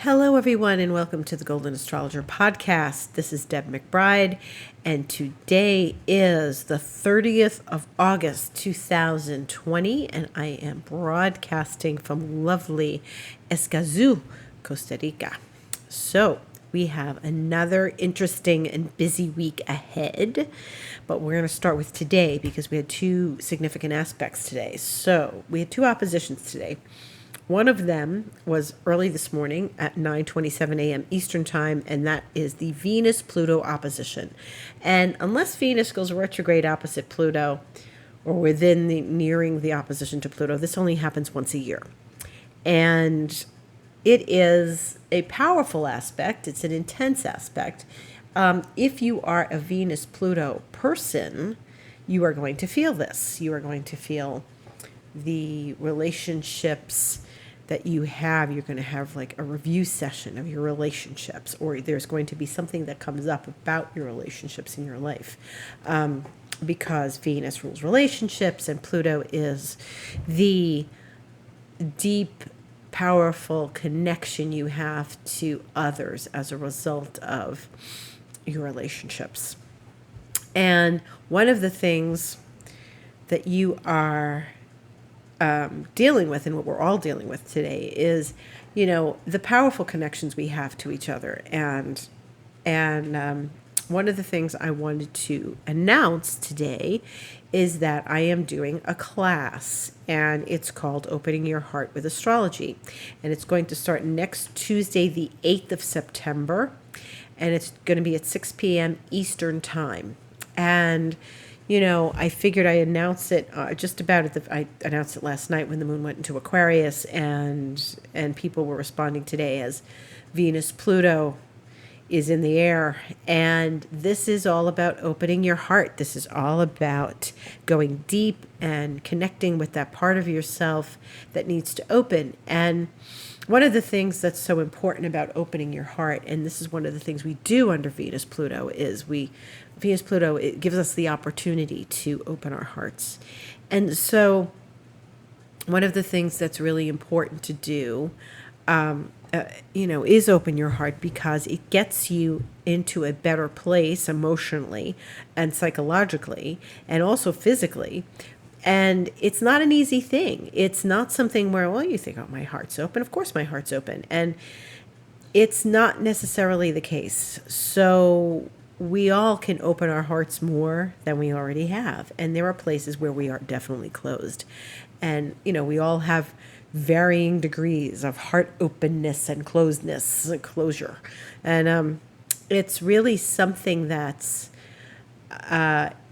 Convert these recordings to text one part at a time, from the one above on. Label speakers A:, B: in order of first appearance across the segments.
A: Hello, everyone, and welcome to the Golden Astrologer Podcast. This is Deb McBride, and today is the 30th of August, 2020, and I am broadcasting from lovely Escazú, Costa Rica. So, we have another interesting and busy week ahead, but we're going to start with today because we had two significant aspects today. So, we had two oppositions today. One of them was early this morning at 9:27 a.m. Eastern Time, and that is the Venus-Pluto opposition. And unless Venus goes retrograde opposite Pluto, or nearing the opposition to Pluto, this only happens once a year. And it is a powerful aspect. It's an intense aspect. If you are a Venus-Pluto person, you are going to feel this. You are going to feel the relationships that you have. You're going to have like a review session of your relationships, or there's going to be something that comes up about your relationships in your life, because Venus rules relationships and Pluto is the deep, powerful connection you have to others as a result of your relationships. And one of the things that you are dealing with, and what we're all dealing with today, is, the powerful connections we have to each other. And one of the things I wanted to announce today is that I am doing a class, and it's called Opening Your Heart with Astrology. And it's going to start next Tuesday, the 8th of September, and it's going to be at 6 p.m. Eastern Time. And I figured I announced it I announced it last night when the moon went into Aquarius, and people were responding today as Venus-Pluto is in the air. And this is all about opening your heart. This is all about going deep and connecting with that part of yourself that needs to open. And one of the things that's so important about opening your heart, and this is one of the things we do under Venus-Pluto, is Venus-Pluto, it gives us the opportunity to open our hearts. And so one of the things that's really important to do, is open your heart, because it gets you into a better place emotionally and psychologically and also physically. And it's not an easy thing. It's not something where, you think, oh, my heart's open. Of course my heart's open. And it's not necessarily the case. So we all can open our hearts more than we already have. And there are places where we are definitely closed. And, we all have varying degrees of heart openness and closure. And it's really something that's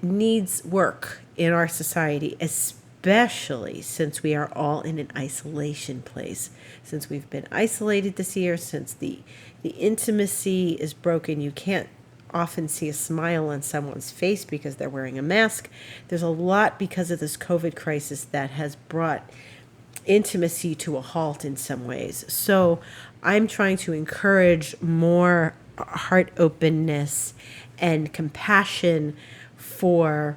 A: needs work in our society, especially since we are all in an isolation place. Since we've been isolated this year, since the intimacy is broken, you can't often see a smile on someone's face because they're wearing a mask. There's a lot because of this COVID crisis that has brought intimacy to a halt in some ways. So I'm trying to encourage more heart openness and compassion for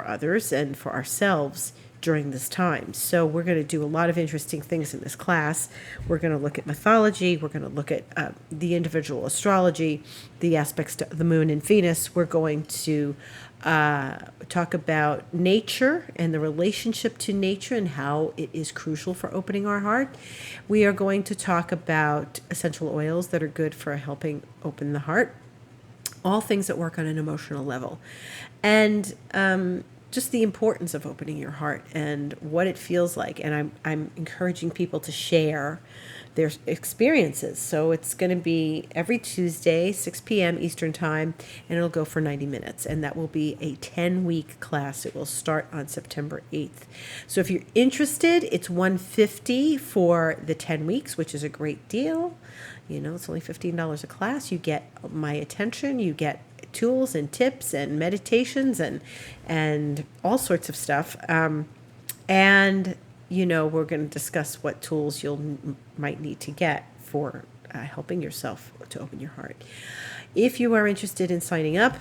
A: others and for ourselves during this time. So we're going to do a lot of interesting things in this class. We're going to look at mythology. We're going to look at the individual astrology, the aspects to the moon and Venus. We're going to talk about nature and the relationship to nature and how it is crucial for opening our heart. We are going to talk about essential oils that are good for helping open the heart. All things that work on an emotional level. And just the importance of opening your heart and what it feels like. And I'm encouraging people to share their experiences. So it's going to be every Tuesday, 6 p.m. Eastern Time, and it'll go for 90 minutes. And that will be a 10-week class. It will start on September 8th. So if you're interested, it's $150 for the 10 weeks, which is a great deal. It's only $15 a class. You get my attention. You get tools and tips and meditations and all sorts of stuff. And we're going to discuss what tools might need to get for helping yourself to open your heart. If you are interested in signing up,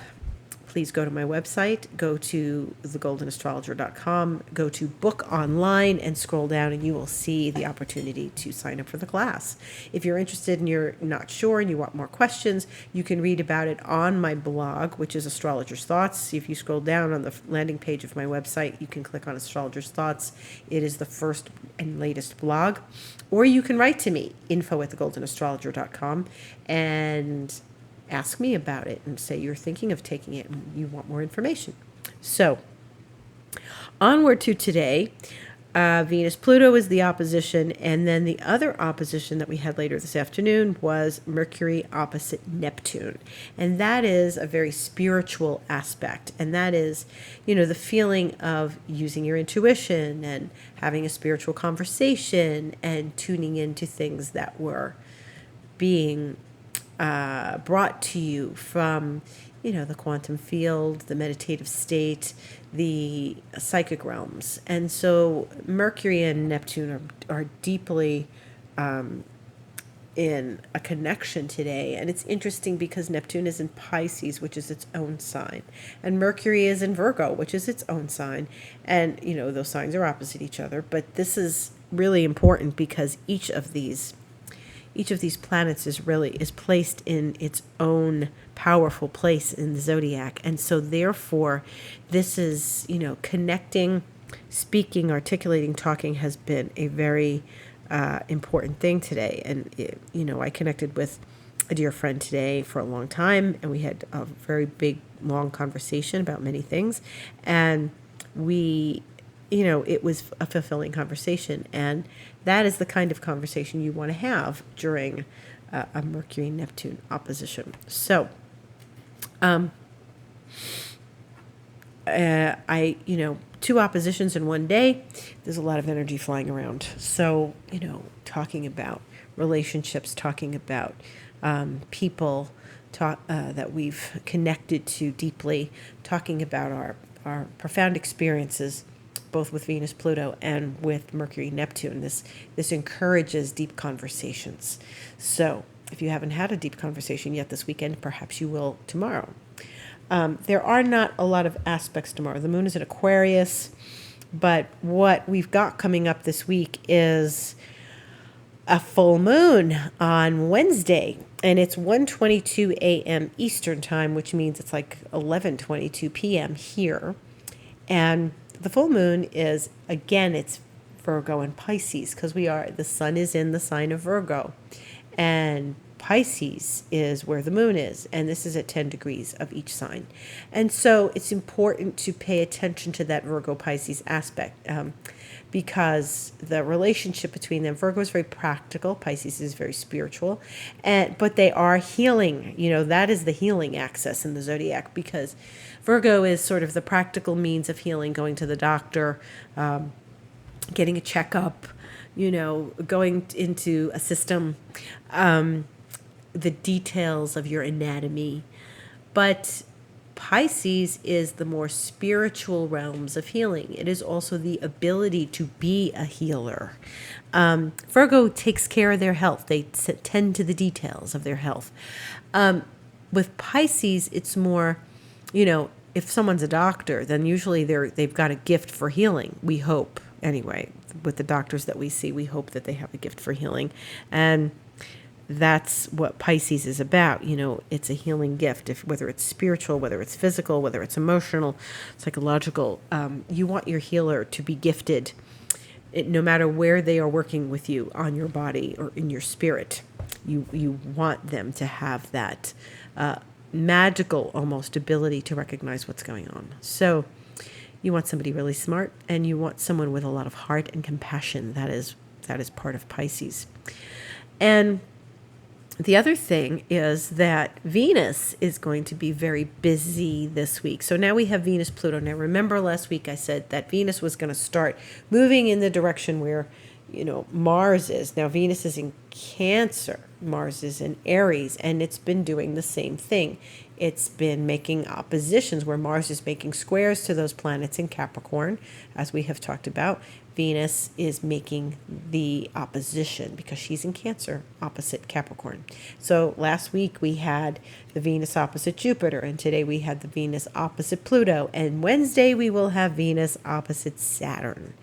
A: please go to my website, go to thegoldenastrologer.com, go to book online, and scroll down, and you will see the opportunity to sign up for the class. If you're interested and you're not sure and you want more questions, you can read about it on my blog, which is Astrologer's Thoughts. If you scroll down on the landing page of my website, you can click on Astrologer's Thoughts. It is the first and latest blog. Or you can write to me, info@thegoldenastrologer.com, and ask me about it and say you're thinking of taking it and you want more information. So, onward to today. Venus-Pluto is the opposition, and then the other opposition that we had later this afternoon was Mercury opposite Neptune. And that is a very spiritual aspect, and that is, the feeling of using your intuition and having a spiritual conversation and tuning into things that were being brought to you from, the quantum field, the meditative state, the psychic realms. And so Mercury and Neptune are deeply in a connection today. And it's interesting because Neptune is in Pisces, which is its own sign. And Mercury is in Virgo, which is its own sign. And, those signs are opposite each other. But this is really important because each of these planets is placed in its own powerful place in the zodiac. And so therefore, this is, connecting, speaking, articulating, talking has been a very important thing today. And, I connected with a dear friend today for a long time, and we had a very big, long conversation about many things. And we, it was a fulfilling conversation. And that is the kind of conversation you want to have during a Mercury-Neptune opposition. So, two oppositions in one day, there's a lot of energy flying around. So, talking about relationships, talking about people that we've connected to deeply, talking about our profound experiences, both with Venus, Pluto, and with Mercury, Neptune. This encourages deep conversations. So if you haven't had a deep conversation yet this weekend, perhaps you will tomorrow. There are not a lot of aspects tomorrow. The moon is in Aquarius, but what we've got coming up this week is a full moon on Wednesday, and it's 1:22 a.m. Eastern time, which means it's like 11:22 p.m. here. And the full moon is, again, it's Virgo and Pisces, because the sun is in the sign of Virgo, and Pisces is where the moon is, and this is at 10 degrees of each sign. And so it's important to pay attention to that Virgo-Pisces aspect, because the relationship between them, Virgo is very practical, Pisces is very spiritual, but they are healing. That is the healing axis in the zodiac, because Virgo is sort of the practical means of healing, going to the doctor, getting a checkup, going into a system, the details of your anatomy. But Pisces is the more spiritual realms of healing. It is also the ability to be a healer. Virgo takes care of their health. They tend to the details of their health. With Pisces, it's more, if someone's a doctor, then usually they've got a gift for healing. We hope, anyway. With the doctors that we see, we hope that they have a gift for healing. And that's what Pisces is about. It's a healing gift, whether it's spiritual, whether it's physical, whether it's emotional, psychological. You want your healer to be gifted, no matter where they are working with you, on your body or in your spirit. You want them to have that magical, almost, ability to recognize what's going on. So you want somebody really smart, and you want someone with a lot of heart and compassion. That is part of Pisces. And the other thing is that Venus is going to be very busy this week. So now we have Venus, Pluto. Now remember last week I said that Venus was going to start moving in the direction where, Mars is. Now Venus is in Cancer. Mars is in Aries, and it's been doing the same thing. It's been making oppositions where Mars is making squares to those planets in Capricorn, as we have talked about. Venus is making the opposition because she's in Cancer opposite Capricorn. So last week we had the Venus opposite Jupiter, and today we had the Venus opposite Pluto, and Wednesday we will have Venus opposite Saturn.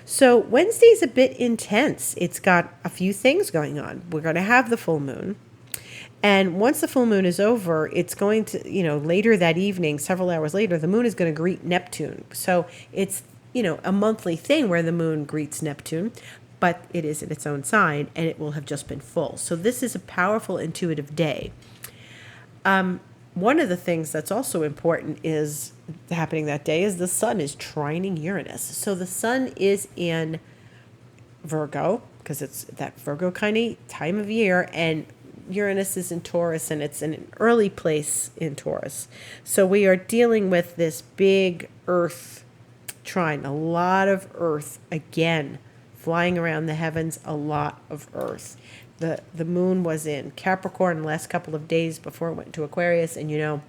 A: So Wednesday's a bit intense. It's got a few things going on. We're going to have the full moon. And once the full moon is over, it's going to, later that evening, several hours later, the moon is going to greet Neptune. So it's, a monthly thing where the moon greets Neptune, but it is in its own sign and it will have just been full. So this is a powerful intuitive day. One of the things that's also important is happening that day is the sun is trining Uranus. So the sun is in Virgo because it's that Virgo kind of time of year, and Uranus is in Taurus, and it's in an early place in Taurus. So we are dealing with this big Earth trine, a lot of Earth again, flying around the heavens, a lot of Earth. The moon was in Capricorn the last couple of days before it went into Aquarius, and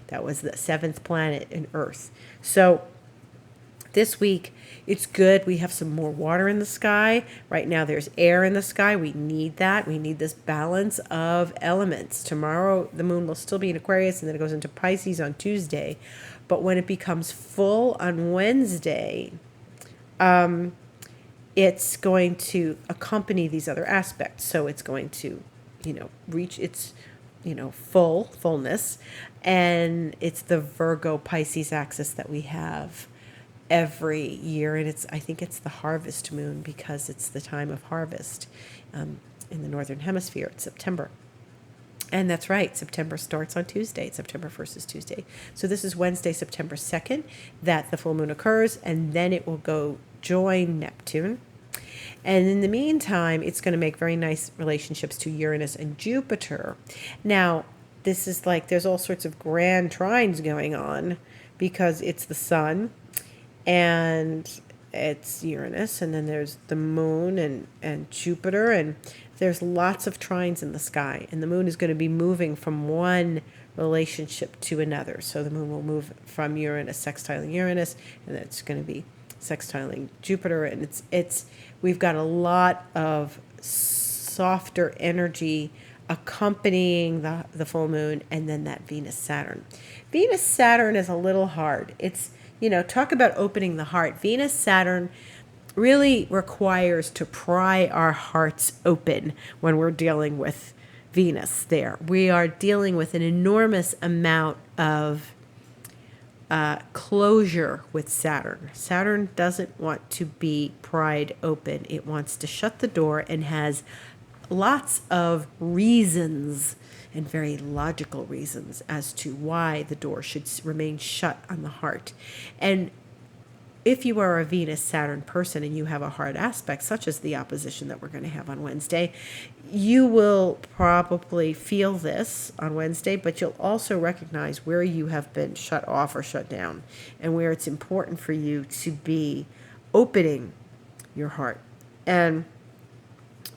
A: that was the 7th planet in Earth. So this week, it's good. We have some more water in the sky. Right now, there's air in the sky. We need that. We need this balance of elements. Tomorrow, the moon will still be in Aquarius, and then it goes into Pisces on Tuesday. But when it becomes full on Wednesday, it's going to accompany these other aspects. So it's going to, reach its, fullness. And it's the Virgo Pisces axis that we have every year, and I think it's the harvest moon because it's the time of harvest in the northern hemisphere. It's September, and that's right, September starts on Tuesday. September 1st is Tuesday, so this is Wednesday, September 2nd, that the full moon occurs, and then it will go join Neptune. And in the meantime, it's going to make very nice relationships to Uranus and Jupiter. Now, this is like there's all sorts of grand trines going on because it's the sun and it's Uranus, and then there's the moon and Jupiter, and there's lots of trines in the sky, and the moon is going to be moving from one relationship to another. So the moon will move from Uranus, sextiling Uranus, and then it's going to be sextiling Jupiter, and we've got a lot of softer energy accompanying the full moon, and then that Venus-Saturn. Venus-Saturn is a little hard. It's talk about opening the heart. Venus-Saturn really requires to pry our hearts open when we're dealing with Venus there. We are dealing with an enormous amount of closure with Saturn. Saturn doesn't want to be pried open. It wants to shut the door and has lots of reasons and very logical reasons as to why the door should remain shut on the heart. And if you are a Venus-Saturn person and you have a hard aspect, such as the opposition that we're going to have on Wednesday, you will probably feel this on Wednesday, but you'll also recognize where you have been shut off or shut down and where it's important for you to be opening your heart. And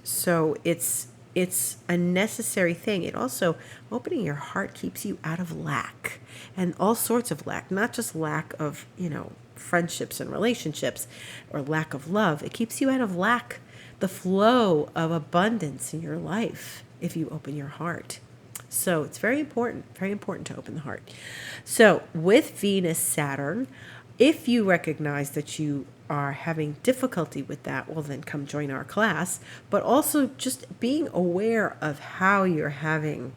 A: so it's a necessary thing. It also, opening your heart keeps you out of lack, and all sorts of lack, not just lack of, friendships and relationships or lack of love. It keeps you out of lack, the flow of abundance in your life if you open your heart. So it's very important to open the heart. So with Venus-Saturn, if you recognize that you are having difficulty with that, well, then come join our class. But also just being aware of how you're having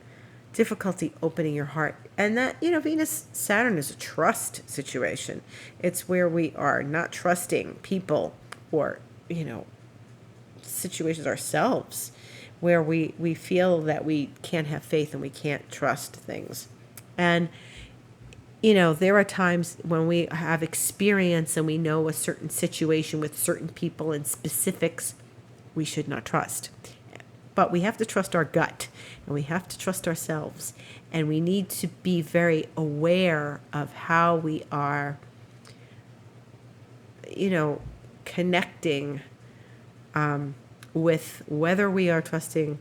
A: difficulty opening your heart. And that, Venus-Saturn is a trust situation. It's where we are not trusting people or, situations ourselves, where we feel that we can't have faith and we can't trust things. And there are times when we have experience and we know a certain situation with certain people and specifics we should not trust. But we have to trust our gut, and we have to trust ourselves, and we need to be very aware of how we are, connecting with whether we are trusting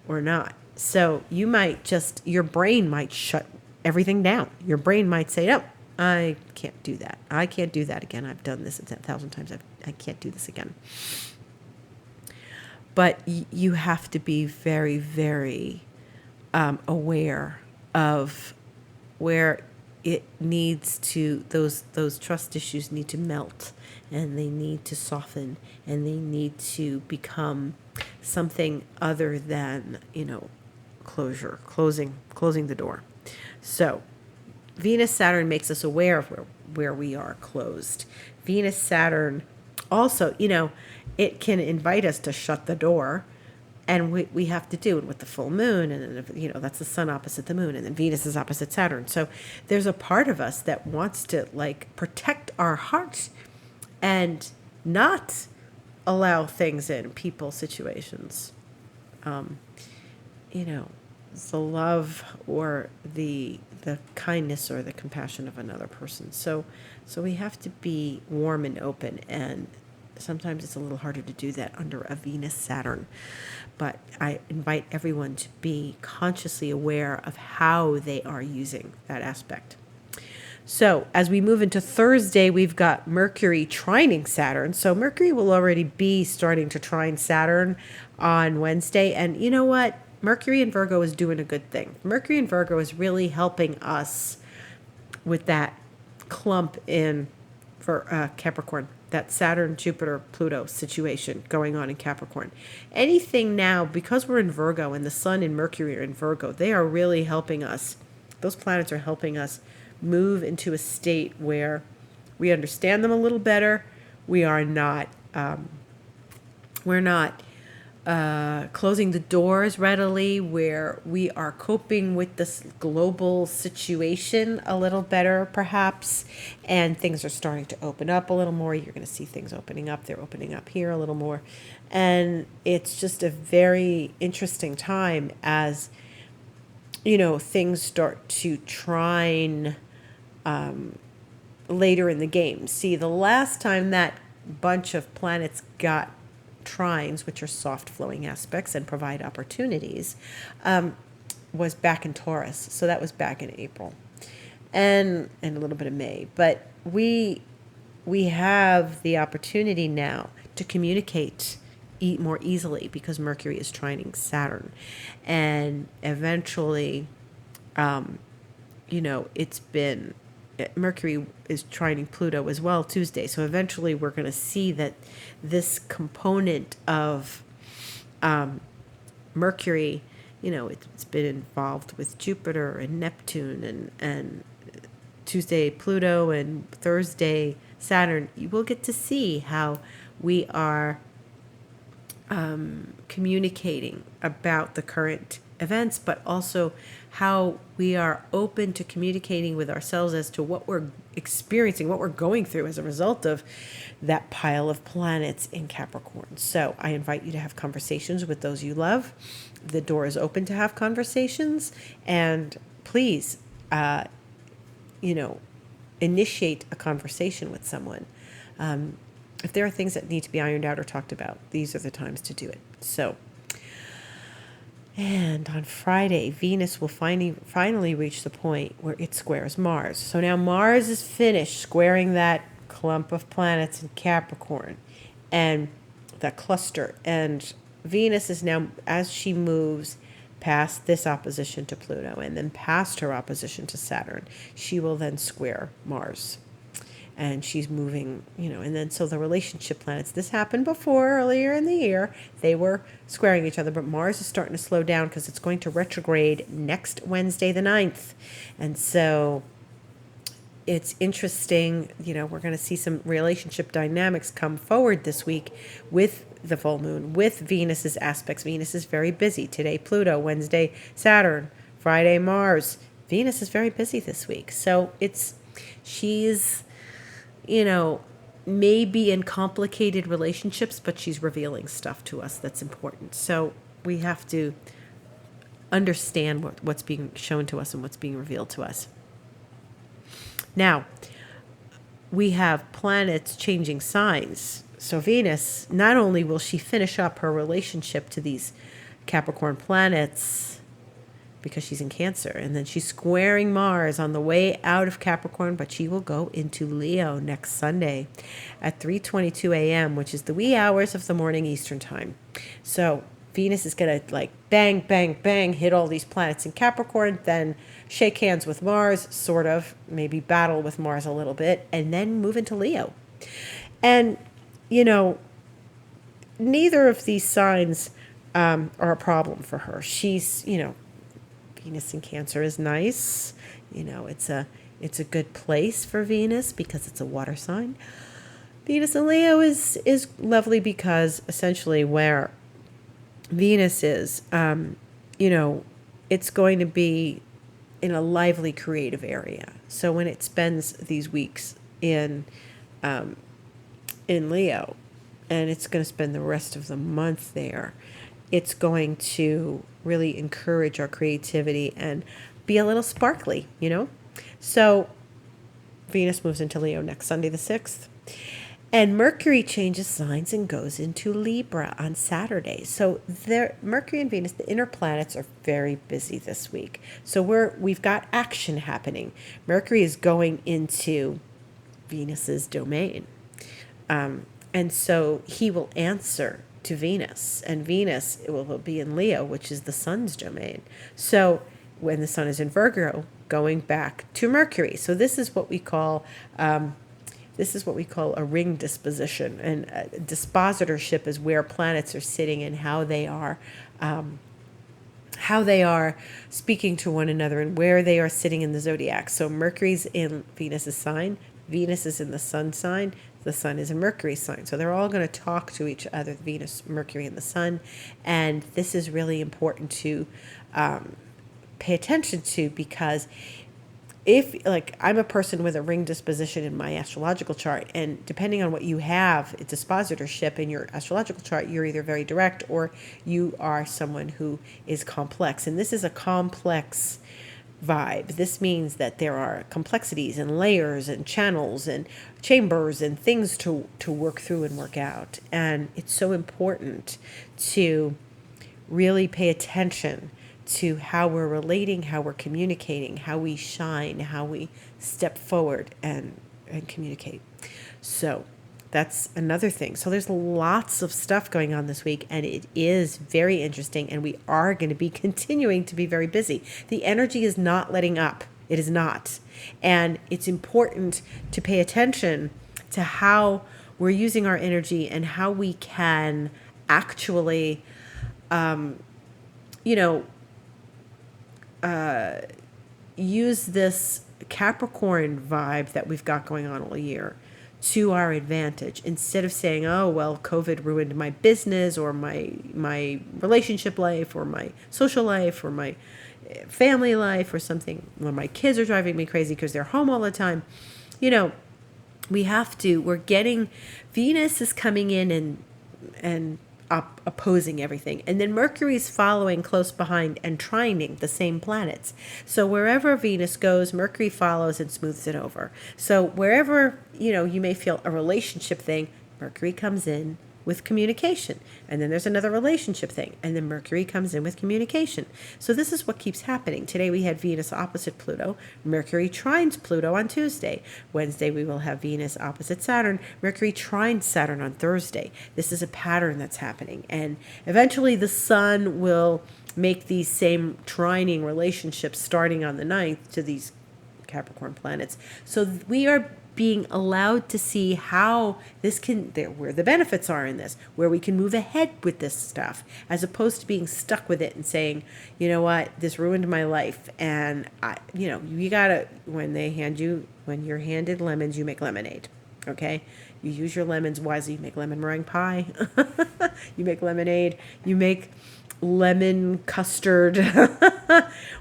A: or not. So your brain might shut everything down. Your brain might say, "No, I can't do that. I can't do that again. I've done this 1,000 times. I can't do this again. But you have to be very, very aware of where it needs to, those trust issues need to melt, and they need to soften, and they need to become something other than, closing the door. So Venus Saturn makes us aware of where we are closed. Venus Saturn also, it can invite us to shut the door, and we have to do it with the full moon, and then, that's the sun opposite the moon, and then Venus is opposite Saturn. So there's a part of us that wants to protect our heart and not allow things in, people, situations, the love or the kindness or the compassion of another person. So we have to be warm and open, and sometimes it's a little harder to do that under a Venus Saturn. But I invite everyone to be consciously aware of how they are using that aspect. So as we move into Thursday, we've got Mercury trining Saturn. So Mercury will already be starting to trine Saturn on Wednesday. And you know what? Mercury in Virgo is doing a good thing. Mercury in Virgo is really helping us with that clump for Capricorn, that Saturn, Jupiter, Pluto situation going on in Capricorn. Anything now, because we're in Virgo and the Sun and Mercury are in Virgo, they are really helping us. Those planets are helping us move into a state where we understand them a little better. We're not closing the doors readily, where we are coping with this global situation a little better, perhaps, and things are starting to open up a little more. You're going to see things opening up. They're opening up here a little more. And it's just a very interesting time as, things start to trine later in the game. See, the last time that bunch of planets got trines, which are soft flowing aspects and provide opportunities, was back in Taurus. So that was back in April and a little bit of May. But we have the opportunity now to communicate more easily because Mercury is trining Saturn. And eventually, Mercury is trining Pluto as well Tuesday. So eventually we're going to see that this component of Mercury, it's been involved with Jupiter and Neptune and Tuesday Pluto and Thursday Saturn. You will get to see how we are communicating about the current events, but also how we are open to communicating with ourselves as to what we're experiencing, what we're going through as a result of that pile of planets in Capricorn. So I invite you to have conversations with those you love. The door is open to have conversations, and please, initiate a conversation with someone. If there are things that need to be ironed out or talked about, these are the times to do it. And on Friday, Venus will finally reach the point where it squares Mars. So now Mars is finished squaring that clump of planets in Capricorn and that cluster. And Venus is now, as she moves past this opposition to Pluto and then past her opposition to Saturn, she will then square Mars. And she's moving, and then so the relationship planets, this happened before earlier in the year, they were squaring each other, but Mars is starting to slow down because it's going to retrograde next Wednesday the 9th. And so it's interesting, we're going to see some relationship dynamics come forward this week with the full moon, with Venus's aspects. Venus is very busy. Today, Pluto, Wednesday, Saturn, Friday, Mars. Venus is very busy this week. So she's maybe in complicated relationships, but she's revealing stuff to us that's important. So we have to understand what's being shown to us and what's being revealed to us. Now, we have planets changing signs. So Venus, not only will she finish up her relationship to these Capricorn planets because she's in Cancer. And then she's squaring Mars on the way out of Capricorn, but she will go into Leo next Sunday at 3:22 a.m., which is the wee hours of the morning Eastern time. So Venus is going to like bang, bang, bang, hit all these planets in Capricorn, then shake hands with Mars, sort of, maybe battle with Mars a little bit, and then move into Leo. And, neither of these signs are a problem for her. She's, Venus in Cancer is nice. It's a good place for Venus because it's a water sign. Venus in Leo is lovely because essentially where Venus is, it's going to be in a lively creative area. So when it spends these weeks in Leo, and it's going to spend the rest of the month there, it's going to really encourage our creativity and be a little sparkly, So Venus moves into Leo next Sunday the 6th. And Mercury changes signs and goes into Libra on Saturday. So Mercury and Venus, the inner planets, are very busy this week. So we've got action happening. Mercury is going into Venus's domain. And so he will answer to Venus, and Venus will be in Leo, which is the sun's domain. So when the sun is in Virgo, going back to Mercury. So this is what we call a ring disposition, and dispositorship is where planets are sitting and how they are speaking to one another and where they are sitting in the zodiac. So Mercury's in Venus's sign, Venus is in the sun sign, the sun is in Mercury's sign. So they're all going to talk to each other, Venus, Mercury, and the sun. And this is really important to pay attention to, because if, I'm a person with a ring disposition in my astrological chart, and depending on what you have, it's a dispositorship in your astrological chart, you're either very direct or you are someone who is complex. And this is a complex vibe. This means that there are complexities and layers and channels and chambers and things to work through and work out. And it's so important to really pay attention to how we're relating, how we're communicating, how we shine, how we step forward and communicate. So that's another thing. So there's lots of stuff going on this week, and it is very interesting, and we are going to be continuing to be very busy. The energy is not letting up. It is not. And it's important to pay attention to how we're using our energy and how we can actually, use this Capricorn vibe that we've got going on all year to our advantage, instead of saying, oh, well, COVID ruined my business or my relationship life or my social life or my family life or something, or my kids are driving me crazy because they're home all the time. We're getting, Venus is coming in and opposing everything. And then Mercury's following close behind and trining the same planets. So wherever Venus goes, Mercury follows and smooths it over. So wherever, you may feel a relationship thing, Mercury comes in with communication. And then there's another relationship thing. And then Mercury comes in with communication. So this is what keeps happening. Today we had Venus opposite Pluto. Mercury trines Pluto on Tuesday. Wednesday we will have Venus opposite Saturn. Mercury trines Saturn on Thursday. This is a pattern that's happening. And eventually the sun will make these same trining relationships starting on the 9th to these Capricorn planets. So we are being allowed to see how this where the benefits are in this, where we can move ahead with this stuff, as opposed to being stuck with it and saying, you know what, this ruined my life. And you gotta, when you're handed lemons, you make lemonade. Okay. You use your lemons wisely. You make lemon meringue pie. You make lemonade. You make lemon custard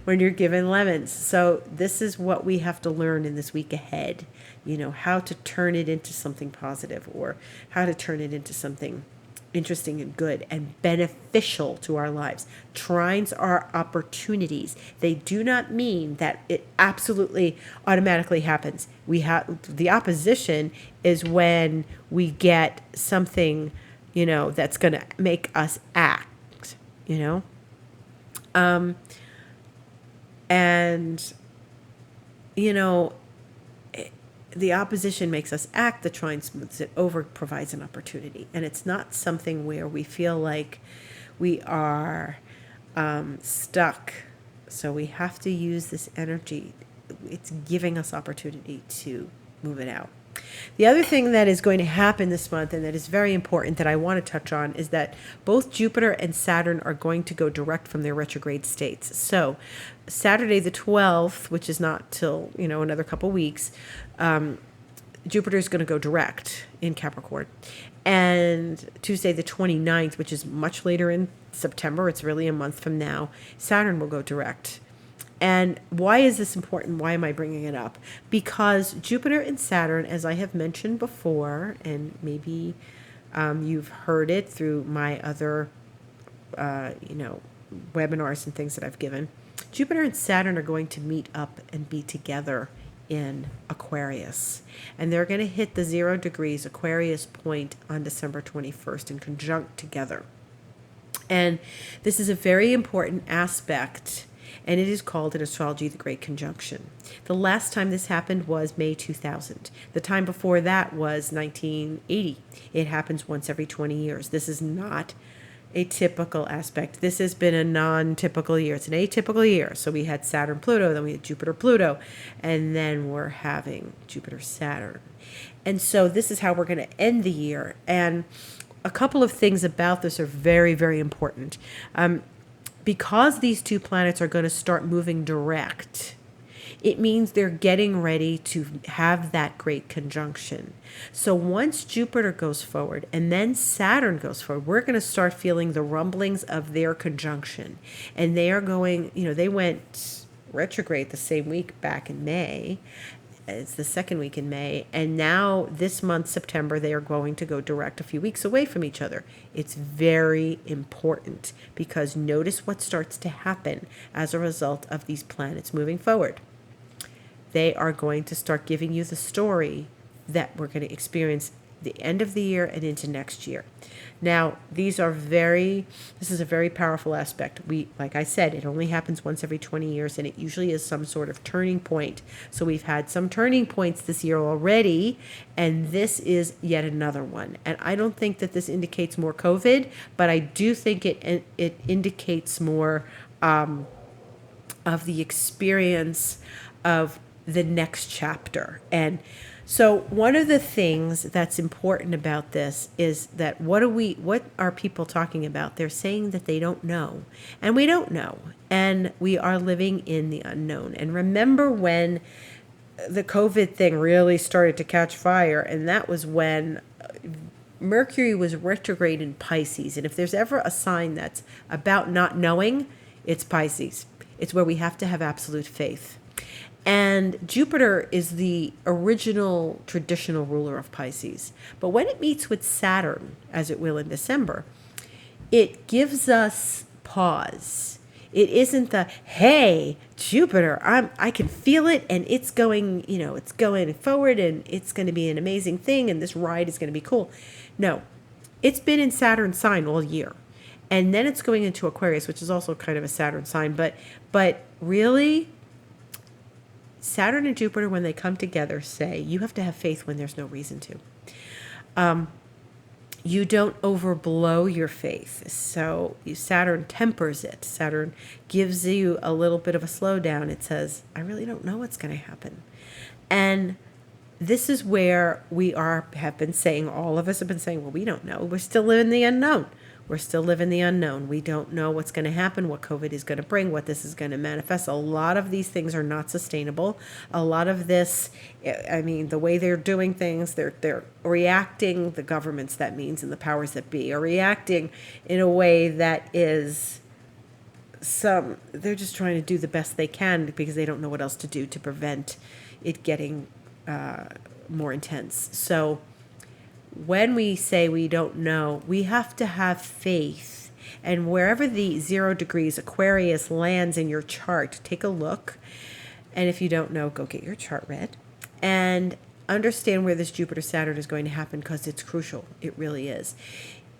A: when you're given lemons. So this is what we have to learn in this week ahead. How to turn it into something positive, or how to turn it into something interesting and good and beneficial to our lives. Trines are opportunities. They do not mean that it absolutely automatically happens. The opposition is when we get something, that's going to make us act, And, you know, the opposition makes us act, the trine smooths it over, provides an opportunity. And it's not something where we feel like we are stuck. So we have to use this energy. It's giving us opportunity to move it out. The other thing that is going to happen this month, and that is very important that I want to touch on, is that both Jupiter and Saturn are going to go direct from their retrograde states. So Saturday the 12th, which is not till, another couple weeks, Jupiter is going to go direct in Capricorn. And Tuesday the 29th, which is much later in September, it's really a month from now, Saturn will go direct. And why is this important? Why am I bringing it up? Because Jupiter and Saturn, as I have mentioned before, and maybe you've heard it through my other, webinars and things that I've given, Jupiter and Saturn are going to meet up and be together in Aquarius. And they're going to hit the 0 degrees Aquarius point on December 21st and conjunct together. And this is a very important aspect, and it is called in astrology the Great Conjunction. The last time this happened was May 2000. The time before that was 1980. It happens once every 20 years. This is not a typical aspect. This has been a non-typical year. It's an atypical year. So we had Saturn-Pluto, then we had Jupiter-Pluto, and then we're having Jupiter-Saturn. And so this is how we're going to end the year. And a couple of things about this are very, very important. Because these two planets are going to start moving direct, it means they're getting ready to have that great conjunction. So once Jupiter goes forward and then Saturn goes forward, we're going to start feeling the rumblings of their conjunction. And they are going, they went retrograde the same week back in May. It's the second week in May. And now this month, September, they are going to go direct a few weeks away from each other. It's very important because notice what starts to happen as a result of these planets moving forward. They are going to start giving you the story that we're going to experience the end of the year and into next year. Now, this is a very powerful aspect. Like I said, it only happens once every 20 years, and it usually is some sort of turning point. So we've had some turning points this year already, and this is yet another one. And I don't think that this indicates more COVID, but I do think it indicates more of the experience of the next chapter. And so one of the things that's important about this is that what are people talking about? They're saying that they don't know, and we don't know, and we are living in the unknown. And remember when the COVID thing really started to catch fire, and that was when Mercury was retrograde in Pisces. And if there's ever a sign that's about not knowing, it's Pisces. It's where we have to have absolute faith. And Jupiter is the original traditional ruler of Pisces. But when it meets with Saturn, as it will in December, it gives us pause. It isn't the, hey, Jupiter, I can feel it, and it's going, it's going forward, and it's going to be an amazing thing, and this ride is going to be cool. No, it's been in Saturn's sign all year. And then it's going into Aquarius, which is also kind of a Saturn sign. But really, Saturn and Jupiter, when they come together, say you have to have faith when there's no reason to. You don't overblow your faith. So Saturn tempers it. Saturn gives you a little bit of a slowdown. It says, I really don't know what's going to happen. And this is where have been saying, all of us have been saying, well, we don't know. We're still living the unknown. We're still living the unknown. We don't know what's going to happen, what COVID is going to bring, what this is going to manifest. A lot of these things are not sustainable. A lot of this, the way they're doing things, they're reacting, the governments, that means, and the powers that be, are reacting in a way that is they're just trying to do the best they can because they don't know what else to do to prevent it getting more intense. So when we say we don't know, we have to have faith. And wherever the 0 degrees Aquarius lands in your chart, take a look. And if you don't know, go get your chart read. And understand where this Jupiter-Saturn is going to happen because it's crucial. It really is.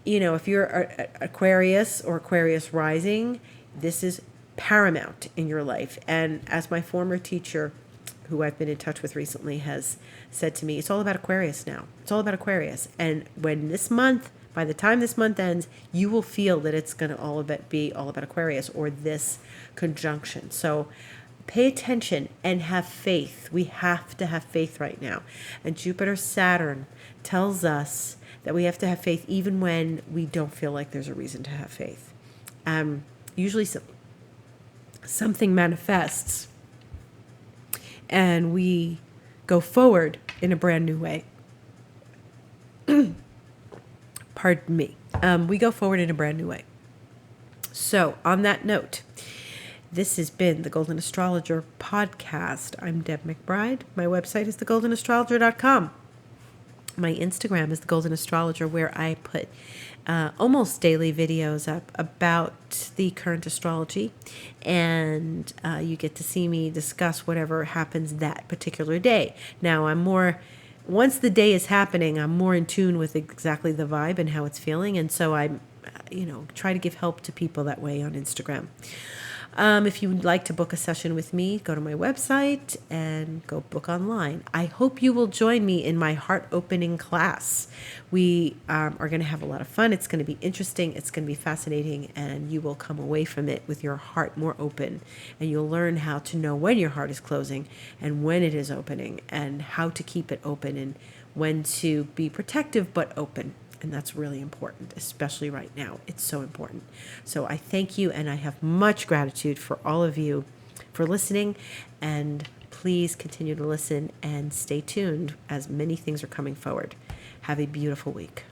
A: If you're Aquarius or Aquarius rising, this is paramount in your life. And as my former teacher, who I've been in touch with recently, has said to me, it's all about Aquarius now. It's all about Aquarius. And when this month, by the time this month ends, you will feel that it's going to be all about Aquarius, or this conjunction. So pay attention and have faith. We have to have faith right now. And Jupiter Saturn tells us that we have to have faith even when we don't feel like there's a reason to have faith. Usually something manifests and we go forward in a brand new way. Pardon me. We go forward in a brand new way. So on that note, this has been the Golden Astrologer Podcast. I'm Deb McBride. My website is thegoldenastrologer.com. My Instagram is the Golden Astrologer, where I put almost daily videos up about the current astrology, and you get to see me discuss whatever happens that particular day. Now, once the day is happening, I'm more in tune with exactly the vibe and how it's feeling, and so I try to give help to people that way on Instagram. If you would like to book a session with me, go to my website and go book online. I hope you will join me in my heart-opening class. We are going to have a lot of fun. It's going to be interesting. It's going to be fascinating, and you will come away from it with your heart more open, and you'll learn how to know when your heart is closing and when it is opening, and how to keep it open, and when to be protective but open. And that's really important, especially right now. It's so important. So I thank you, and I have much gratitude for all of you for listening. And please continue to listen and stay tuned, as many things are coming forward. Have a beautiful week.